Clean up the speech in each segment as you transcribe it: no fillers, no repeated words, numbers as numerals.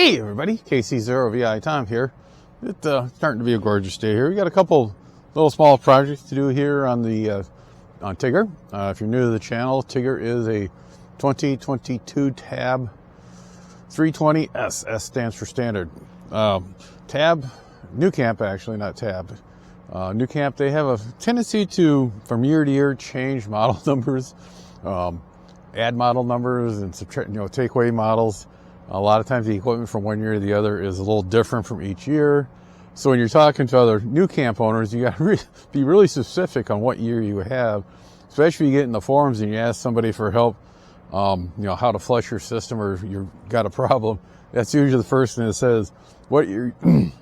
Hey everybody, KC0VI Tom here. It's starting to be a gorgeous day here. We got a couple little small projects to do here on the on Tigger. If you're new to the channel, Tigger is a 2022 Tab 320s. S stands for standard. Tab, New Camp actually, not Tab. New Camp, they have a tendency to, from year to year, change model numbers, add model numbers, and subtract, take away models. A lot of times the equipment from one year to the other is a little different from each year. So when you're talking to other New Camp owners, you got to be really specific on what year you have, especially if you get in the forums and you ask somebody for help, how to flush your system or you've got a problem. That's usually the first thing that says, what year,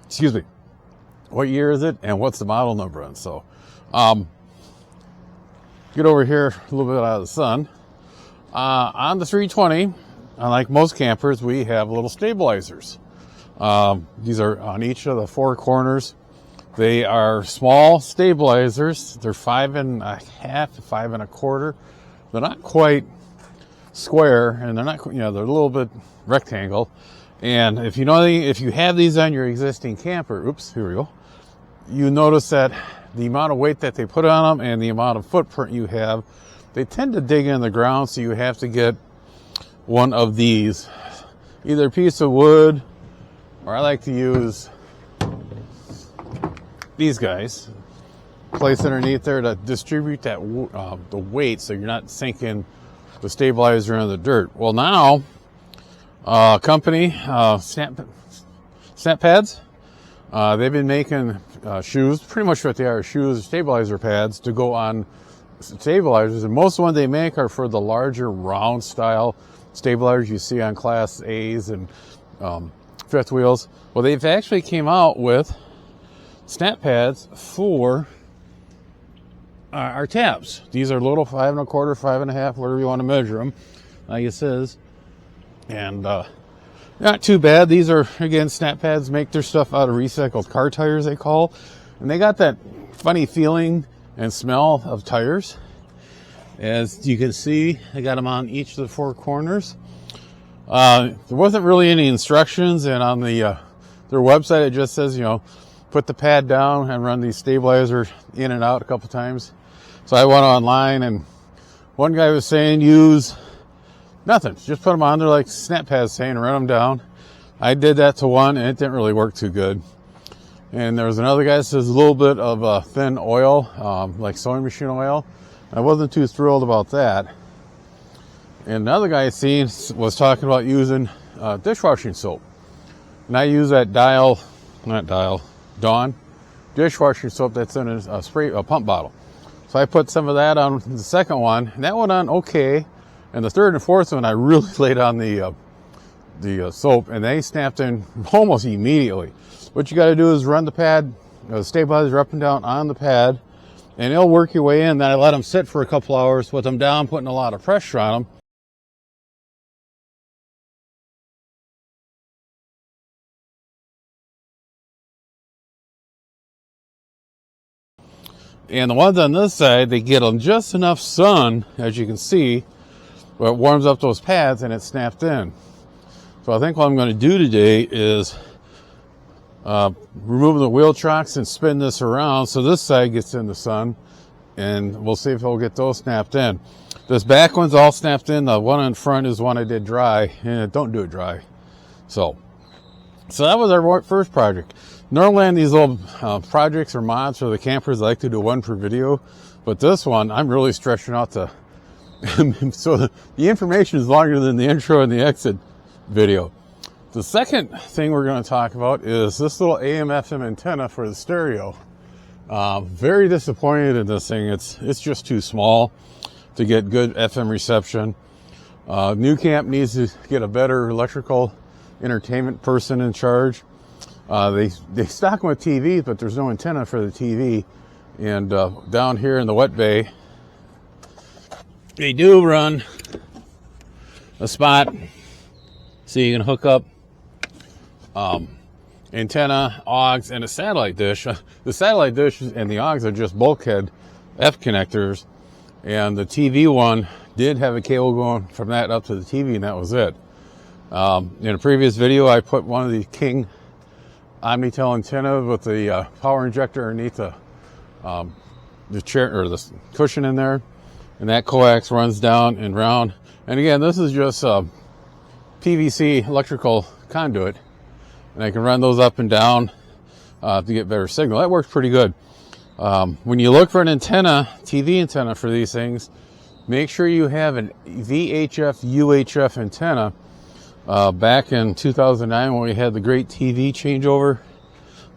excuse me, what year is it and what's the model number on? So, get over here a little bit out of the sun. On the 320, unlike most campers, we have little stabilizers. These are on each of the four corners. They are small stabilizers. They're 5.5 to 5 1/4. They're not quite square, and they're not, they're a little bit rectangle. And if you have these on your existing camper, oops, here we go. You notice that the amount of weight that they put on them and the amount of footprint you have, they tend to dig in the ground, so you have to get one of these, either a piece of wood, or I like to use these guys, place underneath there to distribute that the weight, so you're not sinking the stabilizer in the dirt. Well, now company Snap Pads, they've been making shoes, pretty much what they are, shoes, stabilizer pads to go on stabilizers, and most of the ones they make are for the larger round style stabilizers you see on Class A's and fifth wheels. Well, they've actually came out with snap pads for our tabs. These are little 5 1/4, 5.5, whatever you want to measure them, like it says. And not too bad. These are, again, snap pads make their stuff out of recycled car tires, they call. And they got that funny feeling and smell of tires. As you can see, I got them on each of the four corners. There wasn't really any instructions, and on the their website it just says, put the pad down and run these stabilizers in and out a couple times. So I went online, and one guy was saying use nothing, just put them on there like snap pads saying, run them down. I did that to one, and it didn't really work too good. And there was another guy that says a little bit of thin oil, like sewing machine oil. I wasn't too thrilled about that. And another guy I seen was talking about using dishwashing soap. And I use that Dawn dishwashing soap that's in a pump bottle. So I put some of that on the second one, and that went on okay. And the third and fourth one, I really laid on the soap, and they snapped in almost immediately. What you got to do is run the pad, the stabilizer up and down on the pad, and it'll work your way in. Then I let them sit for a couple hours with them down, putting a lot of pressure on them. And the ones on this side, they get them just enough sun, as you can see, where it warms up those pads and it's snapped in. So I think what I'm going to do today is remove the wheel tracks and spin this around so this side gets in the sun, and we'll see if we'll get those snapped in. This back one's all snapped in. The one in front is one I did dry, and don't do it dry. So that was our first project. Normally on these little projects or mods for the campers, I like to do one per video, but this one I'm really stretching out to so the information is longer than the intro and the exit video. The second thing we're going to talk about is this little AM/FM antenna for the stereo. Very disappointed in this thing. It's just too small to get good FM reception. New Camp needs to get a better electrical entertainment person in charge. They stock them with TVs, but there's no antenna for the TV. And down here in the wet bay, they do run a spot so you can hook up antenna, AUX, and a satellite dish. The satellite dish and the AUX are just bulkhead F connectors, and the TV one did have a cable going from that up to the TV, and that was it. In a previous video, I put one of the King Omnitel antennas with the power injector underneath the chair or the cushion in there, and that coax runs down and round. And again, this is just PVC electrical conduit, and I can run those up and down to get better signal. That works pretty good. When you look for an antenna, TV antenna for these things, make sure you have an VHF UHF antenna. Back in 2009 when we had the great TV changeover,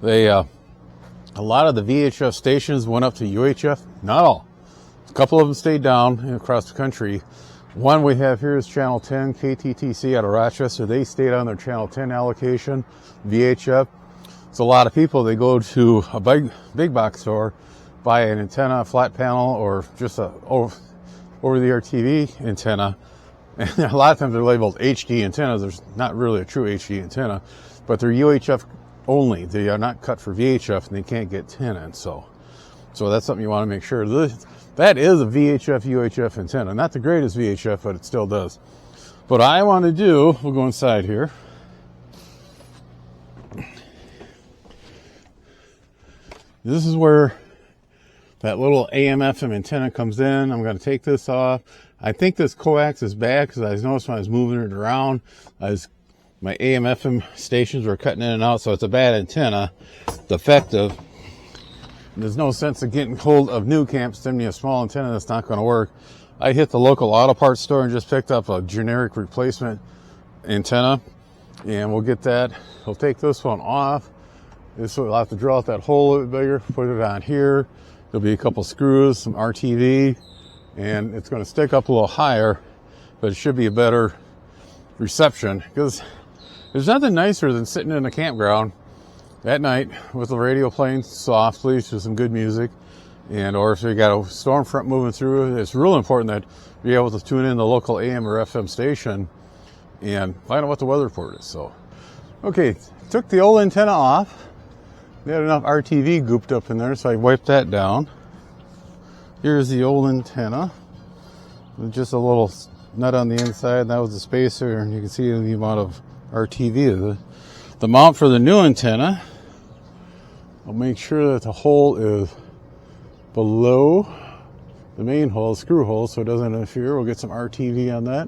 a lot of the VHF stations went up to UHF. Not all. A couple of them stayed down across the country. One we have here is Channel 10, KTTC out of Rochester. They stayed on their Channel 10 allocation, VHF. So a lot of people, they go to a big box store, buy an antenna, a flat panel, or just a over-the-air TV antenna. And a lot of times they're labeled HD antennas. There's not really a true HD antenna, but they're UHF only. They are not cut for VHF, and they can't get 10 in. So that's something you want to make sure. That is a VHF UHF antenna. Not the greatest VHF, but it still does. What I want to do, we'll go inside here. This is where that little AM FM antenna comes in. I'm going to take this off. I think this coax is bad because I noticed when I was moving it around, my AM FM stations were cutting in and out, so it's a bad antenna, defective. There's no sense of getting hold of new camps, sending me a small antenna that's not going to work. I hit the local auto parts store and just picked up a generic replacement antenna, and we'll get that. We'll take this one off. This will have to drill out that hole a bit bigger, put it on here. There'll be a couple screws, some RTV, and it's going to stick up a little higher, but it should be a better reception, because there's nothing nicer than sitting in a campground at night with the radio playing softly to some good music, and or if you got a storm front moving through, it's real important that you're able to tune in the local AM or FM station and find out what the weather report is. So, okay, took the old antenna off. We had enough RTV gooped up in there, so I wiped that down. Here's the old antenna, with just a little nut on the inside, and that was the spacer, and you can see the amount of RTV. The mount for the new antenna, I'll make sure that the hole is below the main hole, screw hole, so it doesn't interfere. We'll get some RTV on that,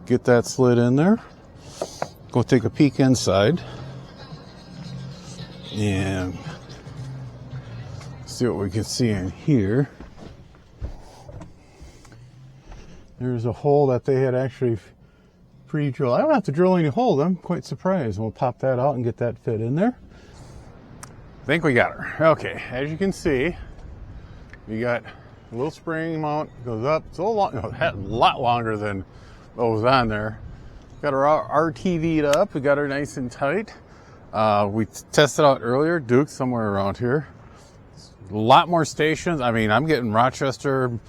get that slid in there. Go take a peek inside and see what we can see in here. There's a hole that they had actually pre-drilled. I don't have to drill any holes. I'm quite surprised. We'll pop that out and get that fit in there. I think we got her. Okay, as you can see, we got a little spring mount, goes up. It's a lot longer than what was on there. Got our RTV'd up. We got her nice and tight. We tested out earlier, Duke, somewhere around here. A lot more stations. I mean, I'm getting Rochester,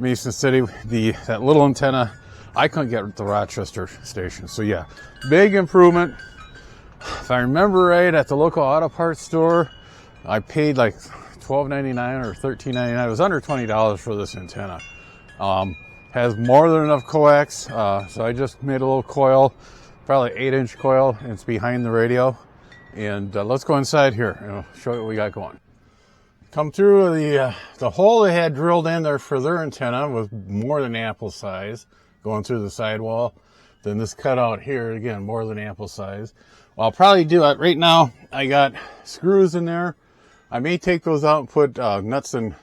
Mason City, that little antenna. I couldn't get the Rochester station. So yeah, big improvement. If I remember right, at the local auto parts store, I paid like $12.99 or $13.99. It was under $20 for this antenna. Has more than enough coax. So I just made a little coil, probably 8-inch coil, and it's behind the radio. And let's go inside here and I'll show you what we got going. Come through the hole they had drilled in there for their antenna was more than ample size, going through the sidewall. Then this cutout here, again, more than ample size. Well, I'll probably do it right now. I got screws in there. I may take those out and put little nuts and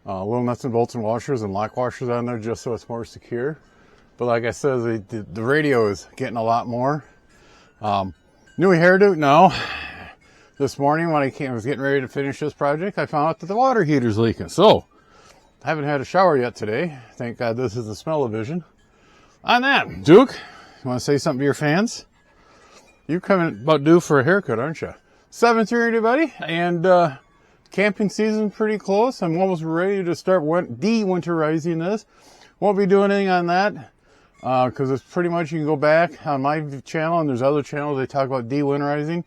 bolts and washers and lock washers on there just so it's more secure. But like I said, the radio is getting a lot more. New hairdo? No. This morning when I was getting ready to finish this project, I found out that the water heater's leaking. So, I haven't had a shower yet today. Thank God this is the smell-o-vision. On that, Duke, you want to say something to your fans? You're coming about due for a haircut, aren't you? 7th year, everybody, and camping season pretty close. I'm almost ready to start de-winterizing this. Won't be doing anything on that because it's pretty much, you can go back on my channel and there's other channels they talk about de-winterizing.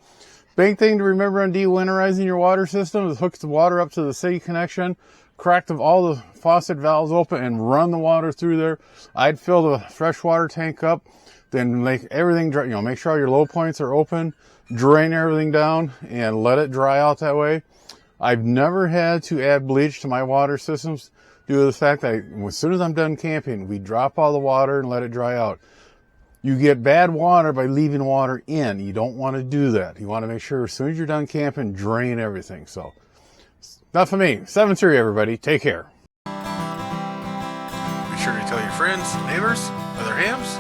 Big thing to remember on de-winterizing your water system is hook the water up to the city connection, crack all the faucet valves open and run the water through there. I'd fill the freshwater tank up, then make everything dry, make sure all your low points are open, drain everything down, and let it dry out that way. I've never had to add bleach to my water systems due to the fact that as soon as I'm done camping, we drop all the water and let it dry out. You get bad water by leaving water in. You don't want to do that. You want to make sure as soon as you're done camping, drain everything. So, enough of me. 7-3, everybody. Take care. Be sure to tell your friends, neighbors, other hams.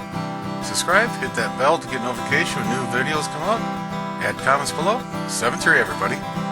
Subscribe, hit that bell to get notification when new videos come up. Add comments below. 7-3, everybody.